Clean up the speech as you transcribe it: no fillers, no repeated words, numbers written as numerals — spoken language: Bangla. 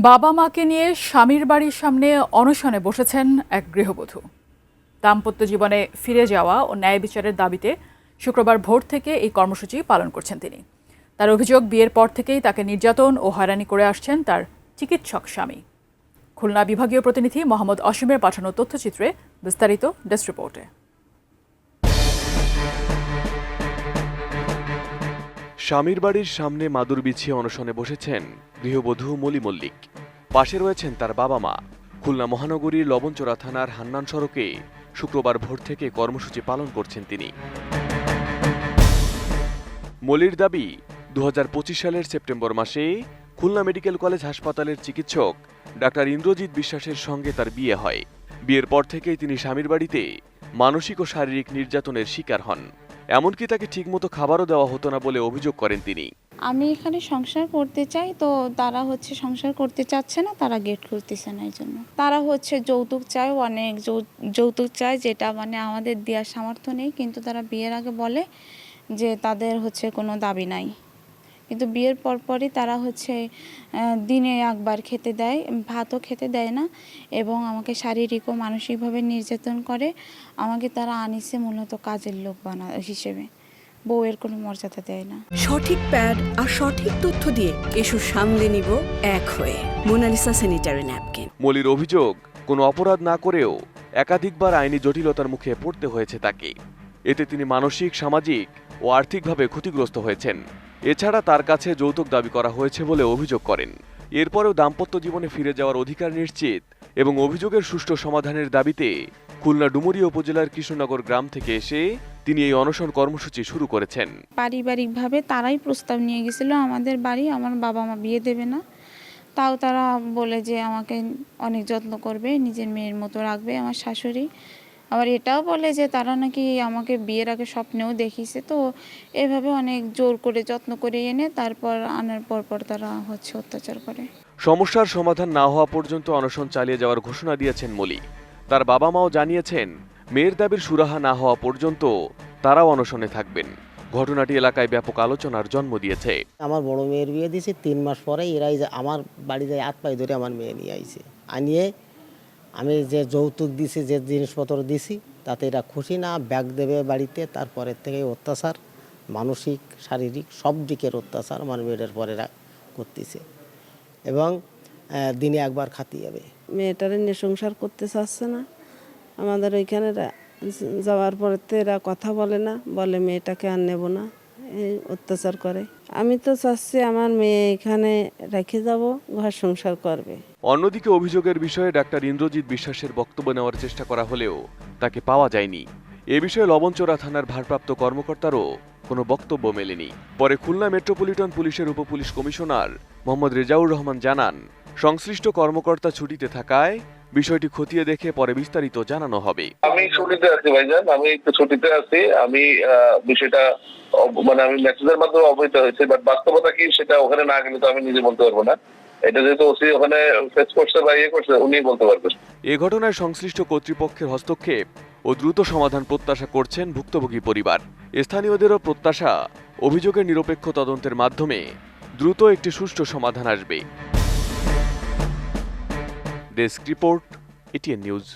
বাবা মাকে নিয়ে স্বামীর বাড়ির সামনে অনশনে বসেছেন এক গৃহবধূ। দাম্পত্য জীবনে ফিরে যাওয়া ও ন্যায় বিচারের দাবিতে শুক্রবার ভোর থেকে এই কর্মসূচি পালন করছেন তিনি। তার অভিযোগ, বিয়ের পর থেকেই তাকে নির্যাতন ও হয়রানি করে আসছেন তার চিকিৎসক স্বামী। খুলনা বিভাগীয় প্রতিনিধি মোহাম্মদ অসীমের পাঠানো তথ্যচিত্রে বিস্তারিত ডেস্ক রিপোর্টে। স্বামীর বাড়ির সামনে মাদুর বিছিয়ে অনশনে বসেছেন গৃহবধূ মলি মল্লিক। পাশে রয়েছেন তার বাবা মা। খুলনা মহানগরীর লবণচোরা থানার হান্নান সড়কে শুক্রবার ভোর থেকে কর্মসূচি পালন করছেন তিনি। মলির দাবি, 2025 সালের সেপ্টেম্বর মাসে খুলনা মেডিকেল কলেজ হাসপাতালের চিকিৎসক ডাক্তার ইন্দ্রজিৎ বিশ্বাসের সঙ্গে তার বিয়ে হয়। বিয়ের পর থেকেই তিনি স্বামীর বাড়িতে মানসিক ও শারীরিক নির্যাতনের শিকার হন। এমনকি তাকে ঠিকমতো খাবারও দেওয়া হতো না বলে অভিযোগ করেন তিনি। আমি এখানে সংসার করতে চাই, তো তারা সংসার করতে চাচ্ছে না, তারা গেট খুলতেছে না। এই জন্য তারা যৌতুক চায়, অনেক যৌতুক চায়, যেটা আমাদের দেওয়ার সামর্থ্য নেই। কিন্তু তারা বিয়ের আগে বলে যে তাদের কোনো দাবি নাই, কিন্তু বিয়ের পরপরই তারা দিনে একবার খেতে দেয়, ভাতও খেতে দেয় না, এবং আমাকে শারীরিক ও মানসিকভাবে নির্যাতন করে। আমাকে তারা আনিছে মূলত কাজের লোক হিসেবে, বউয়ের কোনো মর্যাদা দেয় না। সঠিক প্যাড আর সঠিক তথ্য দিয়ে এসব সামলে নিব এক হয়ে। Mona Lisa sanitary napkin. মলির অভিযোগ, কোনো অপরাধ না করেও একাধিকবার আইনি জটিলতার মুখে পড়তে হয়েছে তাকে। এতে তিনি মানসিক, সামাজিক ও আর্থিকভাবে ক্ষতিগ্রস্ত হয়েছেন। এছাড়া তার কাছে যৌতুক দাবি করা হয়েছে বলে অভিযোগ করেন। এরপরেও দাম্পত্য জীবনে ফিরে যাওয়ার অধিকার নিশ্চিত এবং অভিযোগের সুষ্ঠু সমাধানের দাবিতে খুলনা ডুমুরিয়া উপজেলার কৃষ্ণনগর গ্রাম থেকে এসে তিনি এই অনশন কর্মসূচি শুরু করেছেন। পারিবারিকভাবে তারাই প্রস্তাব নিয়ে গেছিল আমাদের বাড়ি। আমার বাবা মা বিয়ে দেবে না, তাও তারা বলে যে আমাকে অনেক যত্ন করবে, নিজের মেয়ের মতো রাখবে। আমার শাশুড়ি আবার এটাও বলে যে তারা নাকি আমাকে বিয়ের আগে স্বপ্নেও দেখিয়েছে। তো এভাবে অনেক জোর করে যত্ন করে এনে তারপর আনার পর তারা অত্যাচার করে। সমস্যার সমাধান না হওয়া পর্যন্ত অনশন চালিয়ে যাওয়ার ঘোষণা দিয়েছেন মলি। তার বাবা মাও জানিয়েছেন, মেয়ের দাবির সুরাহা না হওয়া পর্যন্ত তারাও অনশনে থাকবেন। ঘটনাটি এলাকায় ব্যাপক আলোচনার জন্ম দিয়েছে। আমার বড় মেয়ের বিয়ে দিয়েছে 3 মাস পরে এরাই আমার বাড়ি যায় হাত পায়ে ধরে আমার মেয়ে নিয়ে আইছে। আনিয়ে আমি যে যৌতুক দিছি, যে জিনিসপত্র দিছি, তাতে এরা খুশি না, ব্যাগ দেবে বাড়িতে। তারপরের থেকে অত্যাচার, মানসিক, শারীরিক সব দিকের অত্যাচার আমার মেয়েদের পরে করতেছে, এবং দিনে একবার খাতি যাবে। মেয়েটারে নিয়ে সংসার করতে চাচ্ছে না। আমাদের ওইখানে যাওয়ার পরে তো এরা কথা বলে না, বলে মেয়েটাকে আর নেব না, এই অত্যাচার করে। আমি তো চাচ্ছি আমার মেয়ে এখানে রেখে যাব, ঘর সংসার করবে। অন্যদিকে অভিযোগের বিষয়ে ডাক্তার ইন্দ্রজিৎ বিশ্বাসের বক্তব্য নেওয়ার চেষ্টা করা হলেও তাকে পাওয়া যায়নি। এ বিষয়ে লবণচোরা থানার ভারপ্রাপ্ত কর্মকর্তারও কোনো বক্তব্য মেলেনি। পরে খুলনা মেট্রোপলিটন পুলিশের উপপুলিশ কমিশনার মোহাম্মদ রেজাউর রহমান জানান, সংশ্লিষ্ট কর্মকর্তা ছুটিতে থাকায় বিষয়টি খতিয়ে দেখে পরে বিস্তারিত জানানো হবে। আমি ছুটিতে আছি ভাইজান, আমি একটু ছুটিতে আছি। আমি বিষয়টা আমি মেসেজের মাধ্যমে অবহিত হয়েছে, বাট বাস্তবতা কি সেটা ওখানে না গেলে তো আমি নিজে বলতে পারবো না। এটা যেহেতু ওসি ওখানে ফেস করছে বা করছে, উনি বলতে পারবেন। এ ঘটনায় সংশ্লিষ্ট কর্তৃপক্ষের হস্তক্ষেপ ও দ্রুত সমাধান প্রত্যাশা করছেন ভুক্তভোগী পরিবার। স্থানীয়দেরও প্রত্যাশা, অভিযোগের নিরপেক্ষ তদন্তের মাধ্যমে দ্রুত একটি সুষ্ঠু সমাধান আসবে। Desk report, ATN news.